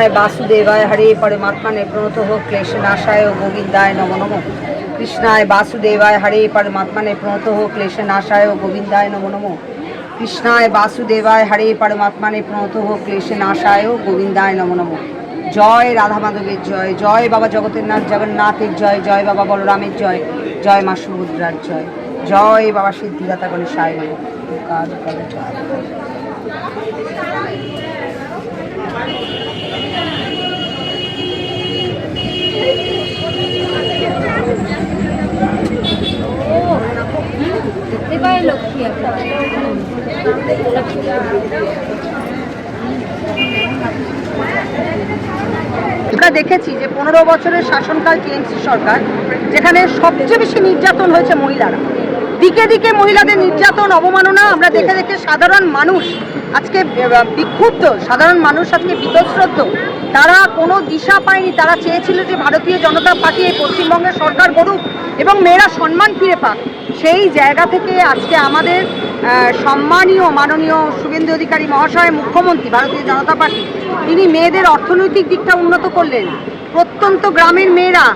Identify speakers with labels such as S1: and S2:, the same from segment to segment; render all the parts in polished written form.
S1: कृष्णाय वासुदेवाय हरे परमात्मने प्रणतः क्लेशनाशाय गोविंदाय नमो नमः। कृष्णाय वासुदेवाय हरे परमात्मने प्रणतः क्लेशनाशाय गोविंदाय नमो नमः। कृष्णाय वासुदेवाय हरे परमात्मने प्रणतः क्लेशनाशाय गोविंदाय नमो नमः। जय राधा माधवेर जय, जय बाबा जगन्नाथ जगन्नाथेर जय, जय बाबा बलरामेर जय, जय मा सुभद्रार जय, जय बाबा सिद्धिदाता गणेशाय नमः।
S2: লক্ষ্মী
S1: আমরা দেখেছি যে 15 বছরের শাসনকাল টিএমসি সরকার, যেখানে সবচেয়ে বেশি নির্যাতন হয়েছে মহিলারা, দিকে দিকে মহিলাদের নির্যাতন অবমাননা আমরা দেখে দেখে সাধারণ মানুষ আজকে বিক্ষুব্ধ, সাধারণ মানুষ আজকে বিতশ্রদ্ধ। তারা কোনো দিশা পায়নি, তারা চেয়েছিল যে ভারতীয় জনতা পার্টি এই পশ্চিমবঙ্গের সরকার গড়ুক এবং মেয়েরা সম্মান ফিরে পাক। সেই জায়গা থেকে আজকে আমাদের সম্মানীয় মাননীয় শুভেন্দু অধিকারী মহাশয় মুখ্যমন্ত্রী ভারতীয় জনতা পার্টি, তিনি মেয়েদের অর্থনৈতিক দিকটা উন্নত করলেন। প্রত্যন্ত গ্রামের মেয়েরা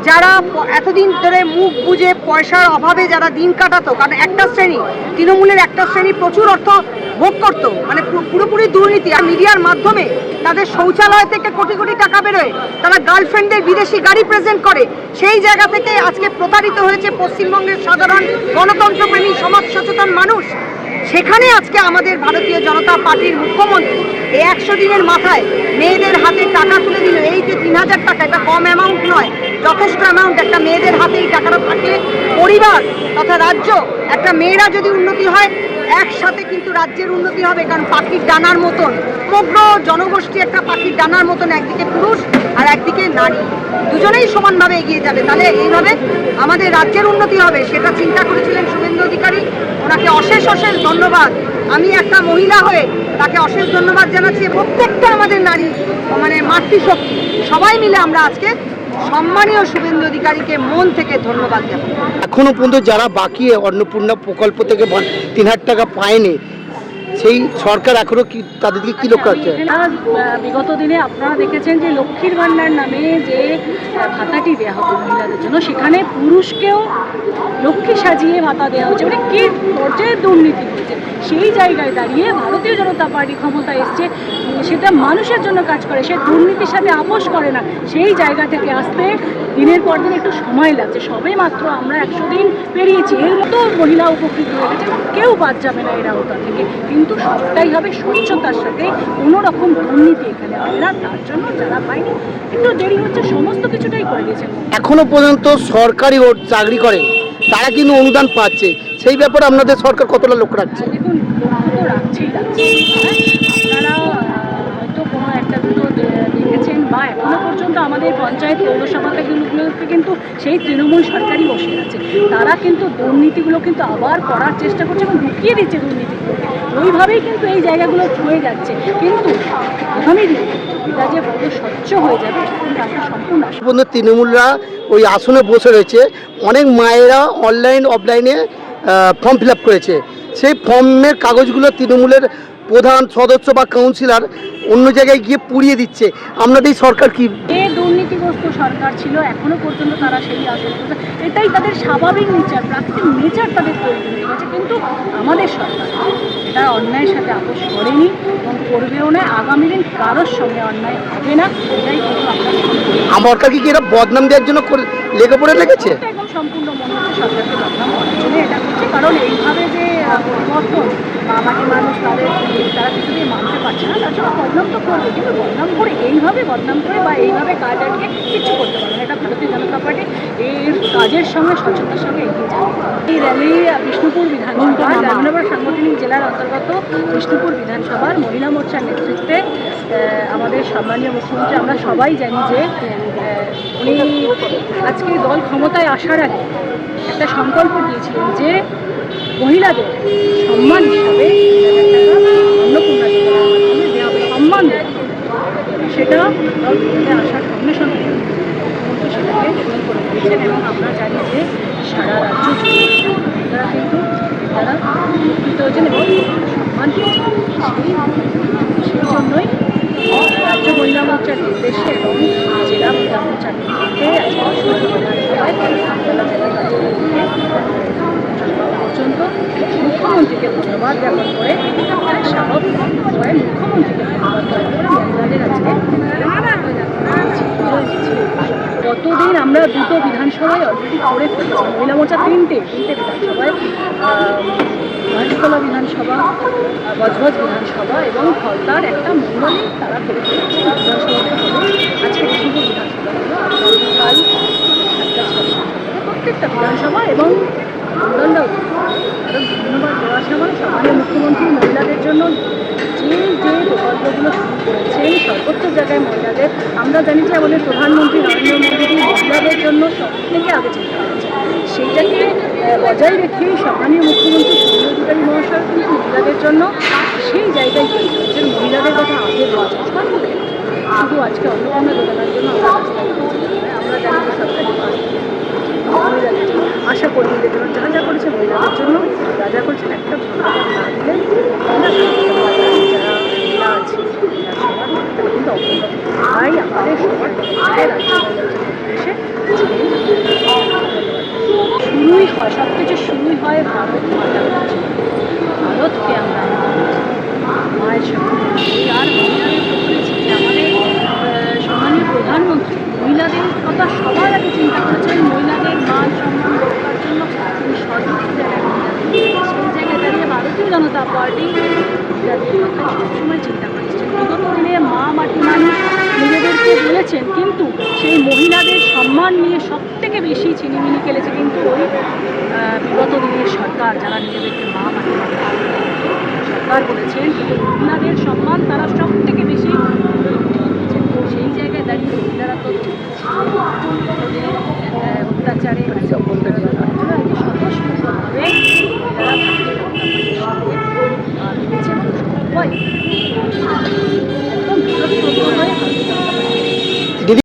S1: যারা এতদিন ধরে মুখ বুজে পয়সার অভাবে যারা দিন কাটাতো, কারণ একটা শ্রেণী তৃণমূলের একটা শ্রেণী প্রচুর অর্থ ভোগ করতো, মানে পুরোপুরি দুর্নীতি, আর মিডিয়ার মাধ্যমে তাদের শৌচালয় থেকে কোটি কোটি টাকা বেরোয়, তারা গার্লফ্রেন্ডের বিদেশি গাড়ি প্রেজেন্ট করে। সেই জায়গা থেকে আজকে প্রতারিত হয়েছে পশ্চিমবঙ্গের সাধারণ গণতন্ত্রপ্রেমী সমাজ সচেতন মানুষ। সেখানে আজকে আমাদের ভারতীয় জনতা পার্টির মুখ্যমন্ত্রী এই 100 দিনের মাথায় মেয়েদের হাতে টাকা তুলে দিল। এই যে 3000 টাকা, এটা কম অ্যামাউন্ট নয়, যথেষ্ট অ্যামাউন্ট। একটা মেয়েদের হাতে এই টাকাটা থাকলে পরিবার তথা রাজ্য, একটা মেয়েরা যদি উন্নতি হয় একসাথে কিন্তু রাজ্যের উন্নতি হবে। কারণ পাখির ডানার মতন সমগ্র জনগোষ্ঠী একটা পাখির ডানার মতন, একদিকে পুরুষ আর একদিকে নারী, দুজনেই সমানভাবে এগিয়ে যাবে, তাহলে এইভাবে আমাদের রাজ্যের উন্নতি হবে। সেটা চিন্তা করেছিলেন শুভেন্দু অধিকারী, ওনাকে অশেষ অশেষ ধন্যবাদ। আমি একটা মহিলা হয়ে তাকে অশেষ ধন্যবাদ জানাচ্ছি। প্রত্যেকটা আমাদের নারী মানে মাতৃশক্তি, সবাই মিলে আমরা আজকে সম্মানীয় শুভেন্দু অধিকারীকে মন থেকে ধন্যবাদ জানাই।
S3: এখনো পর্যন্ত যারা বাকি অন্নপূর্ণা প্রকল্প থেকে 3000 টাকা পায়নি, সেই সরকার এখনো কি তাদেরকে কি লক্ষ্য আছে?
S2: বিগত দিনে আপনারা দেখেছেন যে লক্ষ্মীর ভান্ডার নামে যে ভাতাটি দেওয়া হতো মহিলাদের জন্য, সেখানে পুরুষকেও লক্ষ্মী সাজিয়ে ভাতা দেওয়া হচ্ছে, মানে কি পর্যায়ে দুর্নীতি হচ্ছে। সেই জায়গায় দাঁড়িয়ে ভারতীয় জনতা পার্টি ক্ষমতা এসছে, সেটা মানুষের জন্য কাজ করে, সে দুর্নীতির সাথে আপোষ করে না। সেই জায়গা থেকে আসতে দিনের পর দিন একটু সময় লাগছে। সবে মাত্র আমরা 100 দিন পেরিয়েছি, এর মতো মহিলা উপকৃত হয়ে গেছে, কেউ বাদ যাবে না এরা ওটা থেকে। কিন্তু সবটাই হবে স্বচ্ছতার সাথে, কোনো রকম দুর্নীতি এখানে হবে না। তার জন্য যারা পায়নি একটু দেরি হচ্ছে, সমস্ত কিছুটাই করে দিয়েছে।
S3: এখনো পর্যন্ত সরকারি চাকরি করে তারা কিন্তু অনুদান পাচ্ছে, সেই ব্যাপারে আপনাদের সরকার কতটা লক্ষ্য রাখছে?
S2: দেখুন, লক্ষ্য তো রাখছেই রাখছে। আপনারা হয়তো কোনো একটা দুটো দেখেছেন, বা এখনো পর্যন্ত আমাদের পঞ্চায়েত পৌরসভাগুলোতে কিন্তু সেই তৃণমূল সরকারই বসে আছে। তারা কিন্তু দুর্নীতিগুলো কিন্তু আবার করার চেষ্টা করছে এবং ঢুকিয়ে দিচ্ছে দুর্নীতিগুলোকে। ওইভাবেই কিন্তু এই জায়গাগুলো ছুঁয়ে যাচ্ছে। কিন্তু আগামী দিনে এটা যে বড় স্বচ্ছ হয়ে যাবে তার সম্পূর্ণ
S3: তৃণমূলরা ওই আসনে বসে রয়েছে, অনেক মায়েরা অনলাইন অফলাইনে ফর্ম ফিল আপ করেছে। সেই ফর্মের কাগজগুলো তৃণমূলের প্রধান সদস্য বা কাউন্সিলর অন্য জায়গায় গিয়ে পুড়িয়ে দিচ্ছে। আপনাদের সরকার কি
S2: দুর্নীতিগ্রস্ত সরকার ছিল, এখনো পর্যন্ত তারা সেই আসন, এটাই তাদের স্বাভাবিক নেচার, প্রাকৃতিক নেচার তাদের তৈরি হয়ে গেছে। কিন্তু আমাদের সরকার এটা অন্যায়ের সাথে আপোষ করেনি এবং করবেও না। আগামী দিন কারোর সঙ্গে অন্যায় হবে না, এটাই কিন্তু আমরা
S3: সরকার কি এরা বদনাম দেওয়ার জন্য লেগে পড়ে লেগেছে?
S2: একদম সম্পূর্ণ মনে হচ্ছে সরকারকে বদনাম করার জন্য এটা করছে। কারণ এইভাবে যে পরিবর্তন আমাকে মানুষ তারা কিছুতেই মানতে পারছে না, তার জন্য বদনাম তো করবে, কিন্তু বদনাম করে এইভাবে বদনাম করে বা এইভাবে কাজ আটকে কিছু করতে পারবে না। এটা ভারতীয় জনতা পার্টি এর কাজের সঙ্গে স্বচ্ছতার সঙ্গে এগিয়ে যাবে। এই র্যালি বিষ্ণুপুর বিধানসভা রামনগর সাংগঠনিক জেলার অন্তর্গত বিষ্ণুপুর বিধানসভার মহিলা মোর্চার নেতৃত্বে আমাদের সম্মানীয় মুখ্যমন্ত্রী, আমরা সবাই জানি যে উনি আজকে দল ক্ষমতায় আসার আগে একটা সংকল্প দিয়েছিলেন যে মহিলাদের সম্মান হিসাবে অন্নপূর্ণা দেওয়ার মাধ্যমে দেওয়া হবে সম্মান। সেটা দল ক্ষমতায় আসার সঙ্গে সঙ্গে মুখ্যমন্ত্রী সেটাকে শুরু করে দিয়েছেন এবং আমরা জানি যে সারা রাজ্য তারা কিন্তু তারা উপকৃত হয়েছেন এবং সম্মান পেয়েছেন। সেই জন্যই রাজ্য মহিলা মোর্চার নির্দেশে এবং জেলা মহিলা মোর্চার নেতৃত্বে আজকে পর্যন্ত মুখ্যমন্ত্রীকে ধন্যবাদ জ্ঞাপন করে স্বাভাবিক উপায়ে মুখ্যমন্ত্রীকে ধন্যবাদ জ্ঞাপন করে মহিলাদের আজকে গতদিন আমরা দুটো বিধানসভায় অলরেডি করে ফেলেছি, মহিলা মোর্চা তিনটে বিধানসভায়, মহেশতলা বিধানসভা, বজবজ বিধানসভা এবং ফলতার একটা মণ্ডলী তারা করে ফেলেছে। বিধানসভাতে হবে আজকে শুভ বিধানসভা হলো আগামীকাল 1:06 প্রত্যেকটা বিধানসভা এবং মণ্ডলটাও কারণ ধন্যবাদ দেওয়ার সময় সম্মানীয় মুখ্যমন্ত্রী মহিলাদের জন্য যে প্রকল্পগুলো শুরু করেছেন সর্বোচ্চ জায়গায় মহিলাদের, আমরা জানি যে আমাদের প্রধানমন্ত্রী নরেন্দ্র মোদী মহিলাদের জন্য সব থেকে আগে চিন্তা করেছেন, সেইটাকে বজায় রেখে সম্মানীয় মুখ্যমন্ত্রী শুভেন্দু অধিকারী মহাশয় কিন্তু মহিলাদের জন্য সেই জায়গায় তৈরি করেছেন। মহিলাদের কথা আগে দেওয়া যায় শুধু আজকে অন্নপূর্ণা যোজনার জন্য আমরা রাস্তায় আমরা জানি যে সরকারি মহিলাদের জন্য আশা কর্মীদের জন্য যা করেছে মহিলাদের জন্য যা করেছেন একটা ধন্যবাদ না দিলে যারা মহিলা আছে তারা কিন্তু অপরাধ তাই আমাদের সবার রাজ্য এসে শুরুই হয় সব কিছু শুরুই হয় ভারত মাতা ভারতকে আমরা মায়ের সঙ্গে আর মহিলাদের বলেছি যে আমাদের সম্মানীয় প্রধানমন্ত্রী মহিলাদের কথা সবার আগে চিন্তা করেছেন, মহিলাদের মান সম্মান রক্ষার জন্য তিনি সর্বোচ্চ জায়গায় সেই জায়গায় দাঁড়িয়ে ভারতীয় জনতা পার্টি মহিলাদের কথা সবসময় চিন্তা করেছেন। বিগত দিনে মা মাটি মানুষ নিজেদেরকে বলেছেন, কিন্তু সেই মহিলাদের সম্মান নিয়ে সব থেকে বেশি ছিনিমিনি খেলেছে কিন্তু ওই বিগত দিনের সরকার, যারা নিজেদেরকে মা মাটি মানুষ সরকার বলেছেন, কিন্তু মহিলাদের সম্মান তারা সব থেকে বেশি সেই জায়গায় দাঁড়িয়ে মহিলারা তো অত্যাচারে স্বতঃস্ফূর্তভাবে তারা ভেবেছেন সবাই